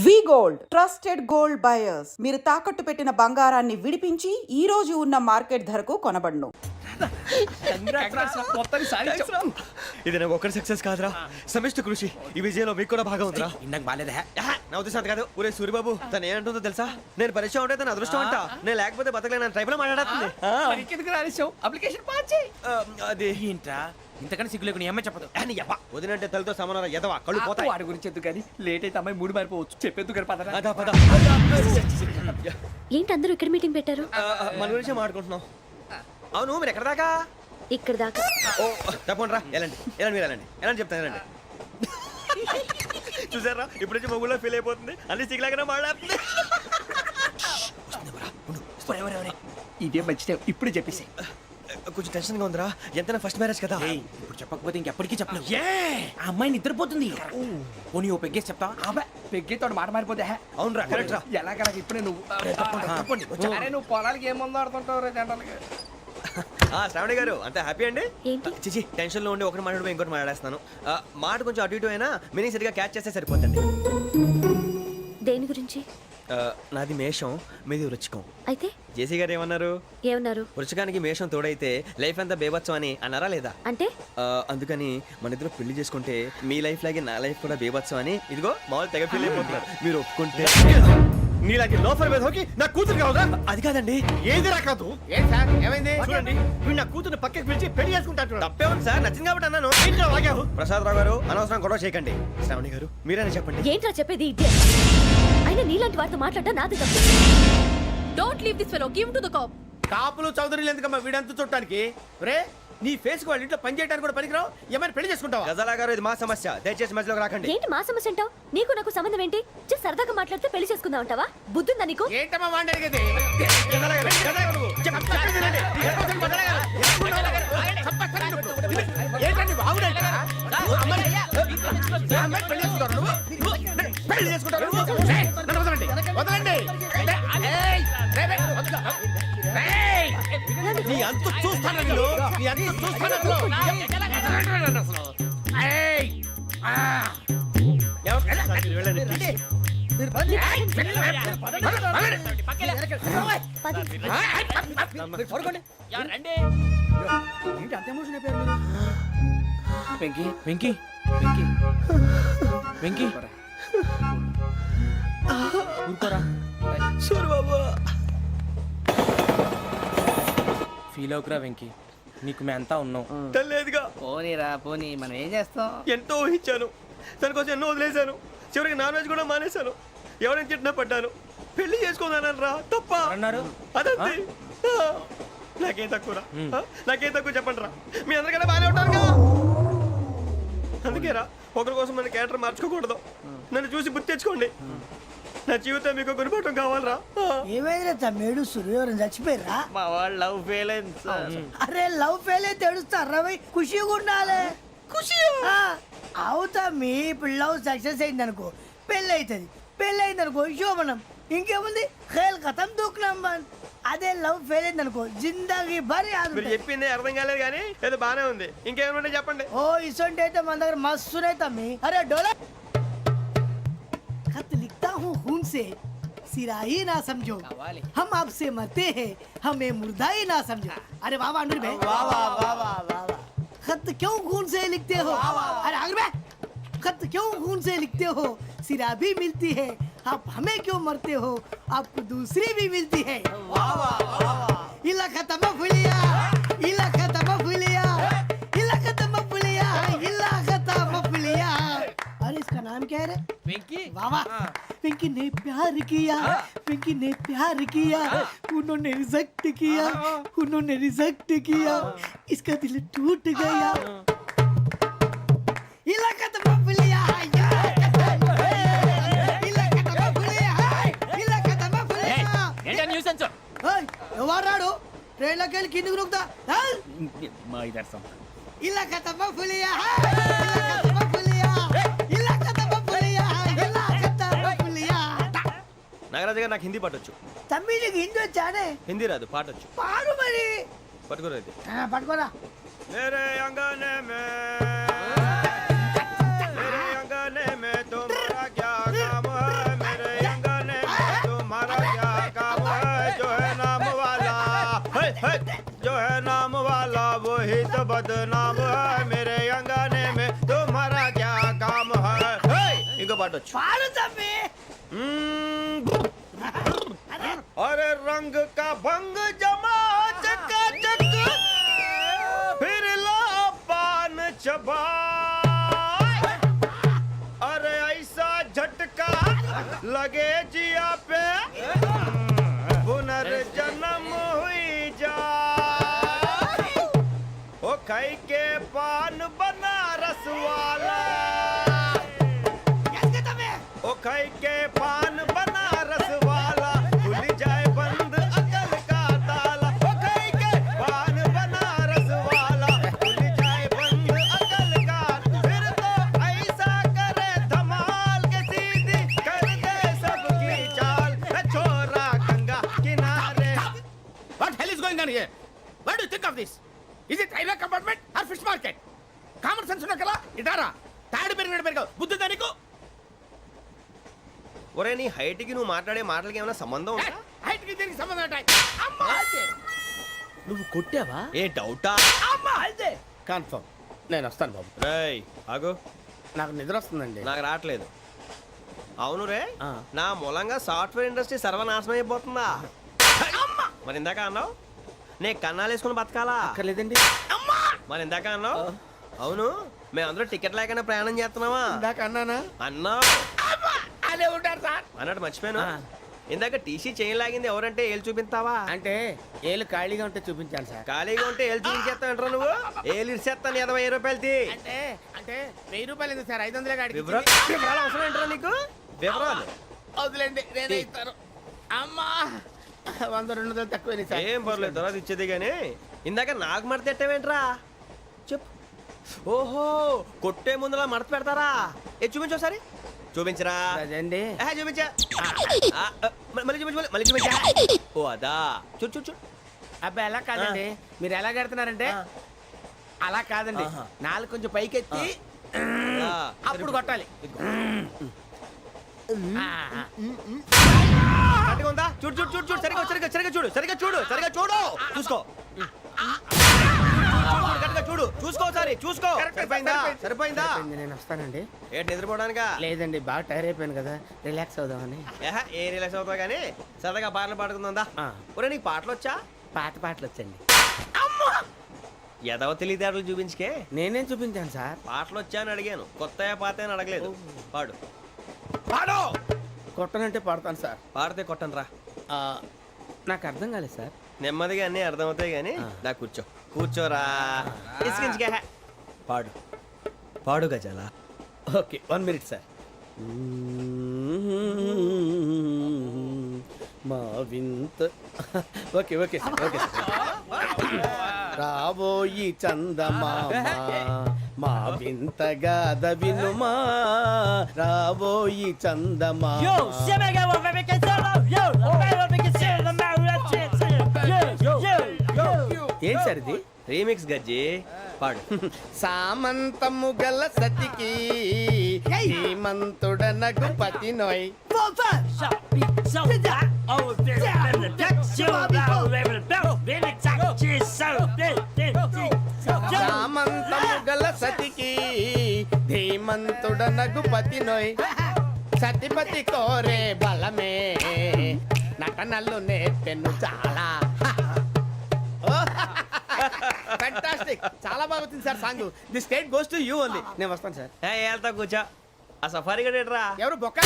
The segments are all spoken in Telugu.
వి గోల్డ్ ట్రస్టెడ్ గోల్డ్ బయర్స్. మీరు తాకట్టు పెట్టిన బంగారాన్ని విడిపించి ఈ రోజు ఉన్న మార్కెట్ ధరకు కొనబడును. ఇది నాకు ఒక్కరి సక్సెస్ కాదురా, సమిష్టి కృషి. ఈ విజయంలో మీకు కూడా భాగం ఉందిరా. ఇందాక బాలేదా? నా ఉద్దేశం కాదు. ఊరే సూర్యబాబు తను ఏమంటుందో తెలుసా? నేను పరిచయం ఉంటే తన అదృష్టం అంట. నేను లేకపోతే బతకలేను ట్రైబ్ లో మాట్లాడుతుంది. అది ఏంట్రా ఇంతకన్నా సిగ్గు లేకుండా ఏమై చెప్పదు. వదినంటే తలతో సమానం ఎదవా కళ్ళు పోతాయి. వాడి గురించి ఎందుకు కానీ లేట్ అయితే అమ్మాయి మూడు మారిపోవచ్చు. చెప్పేందుకు కానీ పద. అదా పద. ఏంటి అందరూ ఇక్కడ మీటింగ్ పెట్టారు? మన గురించే మాట్లాడుకుంటున్నాం. అవును మీరు ఎక్కడ దాకా? ఇక్కడ దాకా. ఓ తప్పకుండా రా, వెళ్ళండి వెళ్ళండి, మీరు వెళ్ళండి వెళ్ళండి చెప్తాను వెళ్ళండి. చూసారా ఇప్పుడు నుంచి మొగుల్లో ఫీల్ అయిపోతుంది, అన్ని సిగ్లాగానే మాట్లాడుతుంది. ఇదే మంచి టైం, ఇప్పుడు చెప్పేసి. కొంచెం టెన్షన్ గా ఉందిరా, ఎంతైనా ఫస్ట్ మ్యారేజ్ కదా. ఇప్పుడు చెప్పకపోతే ఇంకెప్పటికీ చెప్పలేవు. ఆ అమ్మాయి నిద్రపోతుంది. పోనీ ఓ పెగ్గేసి చెప్తా. పెగ్గేతో మాట మారిపోతే అవునరా కరెక్ట్ రా. ఎలాగలా ఇప్పుడే నువ్వు అరే నువ్వు పొలాలకి ఏముందో ఆడుతుంటావు రే జనరల్గా. శ్రావణి గారు అంత హ్యాపీ అండి? ఏంటి? చిచి టెన్షన్ లో ఉండి ఒకటి మాట్లాడిపోయి ఇంకోటి మాట్లాడేస్తాను. మాట కొంచెం అటు ఇటు అయినా మీనింగ్ సరిగా క్యాచ్ చేస్తే సరిపోతుంది. దేని గురించి? నాది మేషం, మీది వృచ్చికం. అయితే జేసీ గారు ఏమన్నారు? ఏమన్నారు? వృచ్చికానికి మేషం తోడైతే లైఫ్ అంతా బేబత్సం అని అన్నారా లేదా? అంటే అందుకని మన ఇద్దరు పెళ్లి చేసుకుంటే మీ లైఫ్ లాగే నా లైఫ్ కూడా బేబత్సం అని ఇదిగో మామూలు తెగ ఫీల్ అయిపోతున్నారు. మీరు ఒప్పుకుంటే నీలాంటి లోఫర్ మీద హోకి నా కూతురు కావదా? అది కాదండి. ఏది రాకదు. ఏమైంది చూడండి, వీడు నా కూతురు పక్కకి పిలిచి పెళ్లి చేసుకుంటాడు. తప్పే ఉంది సార్, నచ్చింది కాబట్టి అన్నాను. ప్రసాద్ రావు గారు అనవసరం గొడవ చేయకండి. శ్రావణి గారు మీరైనా చెప్పండి. ఏంట్రా చెప్పేది? అయినా నీలాంటి వారితో మాట్లాడటం నాది తప్పు. Don't leave this fellow, give to the cop. కాపులు చౌదరులు ఎందుకమ్మా వీడంతా చుట్టానికి? రే నీ ఫేస్ కు వాళ్ళ ఇంట్లో పని చేయడానికి కూడా పనికిరావు. ఏమైనా పెళ్లి చేసుకుంటావా? గజాలా గారు ఇది మా సమస్య, దయచేసి మధ్యలోకి రాకండి. ఏంటి మా సమస్య అంటావు? నీకు నాకు సంబంధం ఏంటి? జస్ట్ సరదాగా మాట్లాడితే పెళ్లి చేసుకుందాం అంటావా? బుద్ధుందా నీకు? ఏంటమ్మా మాట్లాడేది? పెళ్లి చేసుకుంటారు. నీ అంత చూస్తాను నీ అంత చూస్తాను. వెంకీ వెంకీ వెంకీ వెంకీ ఊరుకోరా. సూర్యబాబు ఫీల్ అవుకురా వెంకీ, నీకు మేమంతా ఉన్నాం. తెలియదుగా. పోనీరా పోనీ, మనం ఏం చేస్తాం? ఎంతో ఊహించాను, దానికోసం ఎన్నో వదిలేశాను. చివరికి నాన్ వెజ్ కూడా మానేశాను. ఎవరైనా తిట్టినా పడ్డాను. పెళ్లి చేసుకోదానని రా తప్ప అన్నారు. అదంతే. నాకేం తక్కువ నాకేం తక్కువ చెప్పండి రా. మీ అందరికన్నా బాగానే ఉంటారుగా. అందుకే రా, ఒకరి కోసం మన క్యారెక్టర్ మార్చుకోకూడదు. నన్ను చూసి గుర్తు తెచ్చుకోండి. నా జీవితం మీకు గురిపటం కావాలరా. ఏమైందిరా తమ్మేడు సూర్యవరం చచ్చిపోయిరా? మా వాళ్ళు లవ్ ఫెయిల్ అయింది. అరే లవ్ ఫెయిల్ అయితే ఏడుస్తారా? ఖుషిగా ఉండాలి. ఖుషి అవుతా. మీ ఇప్పుడు లవ్ సక్సెస్ అయింది అనుకో పెళ్ళి అవుతుంది. పెళ్ళి అయింది అనుకో శోభనం. ఇంకేముంది ఖేల్ కథం దూకునాం బాన్. అదే లవ్ ఫెయిల్ అయింది అనుకో జిందాగీ భారీ. మీరు చెప్పింది అర్థం కాలేదు కానీ ఏదో బానే ఉంది. ఇంకేమైనా చెప్పండి. ఓ ఇసొంటి అయితే మన దగ్గర మస్తునే తమ్మి. అరే డోలా खत लिखता हूँ खून से, सिरा ही ना समझो, हम आपसे मरते हैं, हमें मुर्दा ही ना समझो. अरे वाह वाह अनुर भाई, वाह वाह वाह वाह वाह. खत क्यों खून से लिखते हो? अरे अनुर भाई, खत क्यों खून से लिखते हो? सिरा भी मिलती है, आप हमें क्यों मरते हो? आपको दूसरी भी मिलती है. वाह वाह वाह. इला खत्म फुलिया, इला खत्म फुलिया, इला खत्म फुलिया, इला खत्म फुलिया. अरे इसका नाम क्या है रे? వెంకీ वाह पिंकी ने प्यार किया, पिंकी ने प्यार किया, उन्होंने रिजेक्ट किया, उन्होंने रिजेक्ट किया, इसका दिल टूट गया. इलाका तो बबलिया ఎవరాడు ట్రైన్ లోకి వెళ్ళి కిందికి నొక్కుతా. మా ఇదర్శం ఇలాకా తప్ప పులియా, ఇలాకా తప్ప పులియా, ఇలాకా తప్ప పులియా, ఇలాకా తప్ప పులియా. నాగరాజు గారు నాకు హిందీ పాటొచ్చు. తమ్మి నీకు హిందీ వచ్చానే? హిందీ రాదు, పాటొచ్చు. పాడు మరి. పట్టుకోరా అయితే. పట్టుకోరా. मेरे अंगने में तुम्हारा क्या काम है? बहुत बदनाम है मेरे अंगने में तुम्हारा क्या काम है हे! ఇంకో పాట వచ్చు పాడు తమ్మి अरे रंग का भंग जमा चकाचक फिर ला पान चबा अरे ऐसा झटका लगे जिया पे पुनर्जन्म हुई जा ओ खाई के पान बनारस वाला ओ खाई के पान बनारस वाला खुल जाए बंद अकल का ताला ओ खाई के पान बनारस वाला खुल जाए बंद अकल का फिर तो ऐसा करे धमाल के सीधी कर दे सबकी चाल छोरा गंगा किनारे What hell is going on here? What do you think of this? Is it railway compartment or fish market? Common sense ఉన్న కదా ఇటారా తాడు పెరిగావు బుద్ధి దానికి ఒరే నీ హైట్ కి నువ్వు మాట్లాడే మాటలకి ఏమైనా సంబంధం ఉందా హైట్ కి దీనికి సంబంధం ఉంటాయి అమ్మా అయితే నువ్వు కొట్టావా? ఏ డౌటా? అమ్మా అయితే కన్ఫర్మ్ నేను వస్తాను బాబు రేయ్ ఆగు నాకు నిద్ర వస్తుందండి నాకు రావట్లేదు అవును రే నా మూలంగా సాఫ్ట్వేర్ ఇండస్ట్రీ సర్వనాశనం అయిపోతుందా మరి ఇందాక అన్నావు నే కన్నాలు వేసుకుని బతకాలా అక్కర్లేదండి మరి ఇందాక అన్నావు అవును మేమందరూ టికెట్ లేకనే ప్రయాణం చేస్తున్నావా ఇందాక అన్నానా అన్నావు అదే ఉంటారు సార్ అన్నట్టు మర్చిపోయాను ఇందాక టీసీ చేయి లాగింది ఎవరంటే ఏళ్ళు చూపిస్తావా అంటే ఏళ్ళు ఖాళీగా ఉంటే చూపించాను సార్ ఖాళీగా ఉంటే ఏళ్ళు చూపించేస్తానంటారు నువ్వు ఏళ్ళు ఇచ్చేస్తాను 20 రూపాయలు తీ అంటే అంటే 1000 రూపాయలు ఎందుకు సార్ 500 గాడికి వివరాలు అవసరం ఏంటరా నీకు వివరాలు వదిలేండి నేనే ఇస్తాను అమ్మా 100 200 తక్కువ సార్ ఏం పర్లేదు తర్వాత ఇచ్చేది కానీ ఇందాక నాకు మడత ఎట్టవేంట్రా చెప్పు ఓహో కొట్టే ముందులా మడత పెడతారా ఏ చూపించు ఒకసారి చూపించరా అదండి చూపించా మళ్ళీ చూపించు మళ్ళీ చూపించా ఓ అదా చూడు చూడు చూడు అబ్బాయి ఎలా కాదండి మీరు ఎలా కడుతున్నారంటే అలా కాదండి నాలుగు కొంచెం పైకెత్తి అప్పుడు కొట్టాలి కరెక్ట్గా ఉందా చూడు చూడు చూడు చూడు సరిగా సరిగా సరిగా చూడు సరిగా చూడు సరిగా చూడు చూసుకో కరెక్ట్గా చూడు చూసుకో ఒకసారి చూసుకో సరిపోయిందా సరిపోయిందా నేను వస్తానండి ఏంటి నిద్రపోవడానికా లేదండి బాగా టైర్ అయిపోయాను కదా రిలాక్స్ అవుదామని ఏ రిలాక్స్ అవుతావు కానీ సరదాగా పాటలు పాడుకుందా ఒరే నీకు పాటలు వచ్చా పాత పాటలు వచ్చండి ఎదవ తెలివితేటలు చూపించుకే నేనేం చూపించాను సార్ పాటలు వచ్చా అని అడిగాను కొత్త పాత అని అడగలేదు పాడు పాడు కొట్టనంటే పాడతాను సార్ పాడితే కొట్టను రా నాకు అర్థం కాలేదు సార్ నెమ్మదిగా అన్నీ అర్థమవుతాయి కానీ దా కూర్చో కూర్చోరా ఇసుకించుకే పాడు పాడు గజాల ఓకే 1 మినిట్ సార్ మా వింత okay okay sir okay sir రాబోయి చందమామ మా వింతగా దవినుమా రాబోయి చందమామ ఏం సార్ ఇది రీమిక్స్ గజ్జి పాడు సామంతము గల సతికి హేమంతుడనగు పతి నోయ్ సామంతము గల సతికి ధీమంతుడనగు పతి నోయ్ సతిపతి కోరే బలమే నటనలు నేర్పెను చాలా ఫ్యాంటాస్టిక్ చాలా బాగా వచ్చింది sir song the state goes to you only నేను వస్తాను సార్ వెళ్తా కూర్చో ఆ సఫారీ గడేట్రా ఎవరు బొక్క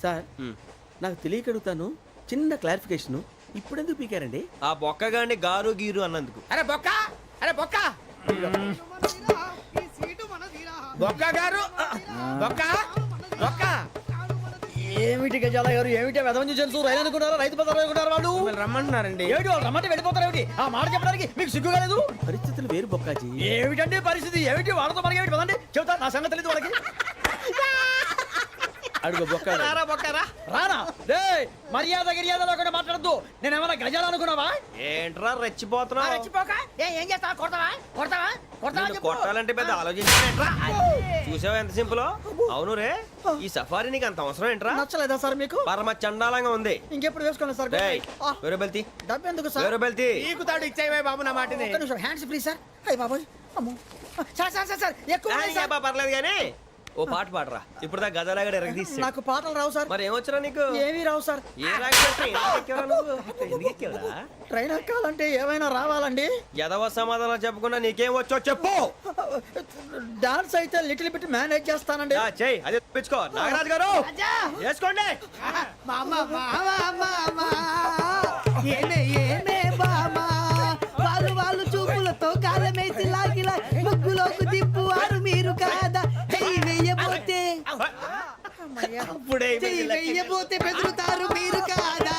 సార్ నాకు తెలియక అడుగుతాను చిన్న క్లారిఫికేషన్ ఇప్పుడెందుకు పీకారండి ఆ బొక్కగాండి గారు గీరు అన్నందుకు అరే బొక్క అరే బొక్క బొక్క గారు బొక్క బొక్క ఏమిటి గజాల గారు ఏమిటి వెదవం చూసారు రైలు అనుకున్నారా రైతు బజార్ అనుకున్నారు వాళ్ళు మిమ్మల్ని రమ్మంటున్నారండి ఏమిటి వాళ్ళు రమ్మంటే వెళ్ళిపోతారు ఏమిటి ఆ మాట చెప్పడానికి మీకు సిగ్గు కాలేదు పరిస్థితులు వేరు బొక్కాజీ ఏమిటండి పరిస్థితి ఏమిటి వాళ్ళతో మనకి ఏమిటి పదండి చెబుతా నా సంగతి తెలియదు వాళ్ళకి అడుగు బొక్క రారా బొక్కరా. రానా రే మర్యాద గిర్యాద లేకుండా మాట్లాడద్దు నేను ఏమైనా గజాలు అనుకున్నావా ఏంట్రా రెచ్చిపోతున్నావు? రెచ్చిపోక ఏం చేస్తావా కొడతావా కొడతావా కొడతావా నిన్ను చెప్పు. కొట్టాలంటే పెద్ద ఆలోచించానేంట్రా? చూసావా ఎంత సింపుల్? అవును రే, ఈ సఫారీ నీకు అంత అవసరం ఏంట్రా? నచ్చలేదా సార్ మీకు పరమ చండాలంగా ఉంది. ఇంకెప్పుడు వేసుకోండి సార్ డేయ్, ఆ, వేరే బెల్తి, డబ్బు ఎందుకు సార్ వేరే బెల్తి. నీకు తాడు ఇచ్చేవే బాబు నా మాటని. ఒక్క నిమిషం హ్యాండ్స్ ప్లీజ్ సార్ అయ్యి బాబోయ్ అమ్మో సార్ సార్ సార్ సార్ ఎక్కువ ఉన్నాయి సార్. పర్లేదు కానీ ఓ పాట పాడరా. ఇప్పుడు దా గదలాగడ ఎరగదీసి. నాకు పాటలు రావు సార్ మరి ఏమొచ్చరా నీకు? ఏమీ రావు సార్ ఏ రాకపోతే ఎందుకు ఎక్కేవరా నువ్వు? ఎందుకు ఎక్కేవరా? ట్రైన్ ఎక్కాలంటే ఏమైనా రావాలండి ఎదవ సమాధానం చెప్పకుండా నీకేం వచ్చో చెప్పు. డాన్స్ అయితే లిటిల్ బిట్ మేనేజ్ చేస్తానండి చెయ్యి, అదే తెప్పించుకో. నాగరాజు గారు వేసుకోండి. మామా మామా మామా ఏమే ఏమే బామా వాళ్ళు చూపులతో కాలమేసి లాగిలా ముగ్గులోకి దిప్పువారు మీరు కాదా చెయ్యి వెయ్యబోతే అప్పుడే చెయ్యి వెయ్యబోతే బెదురుతారు మీరు కాదా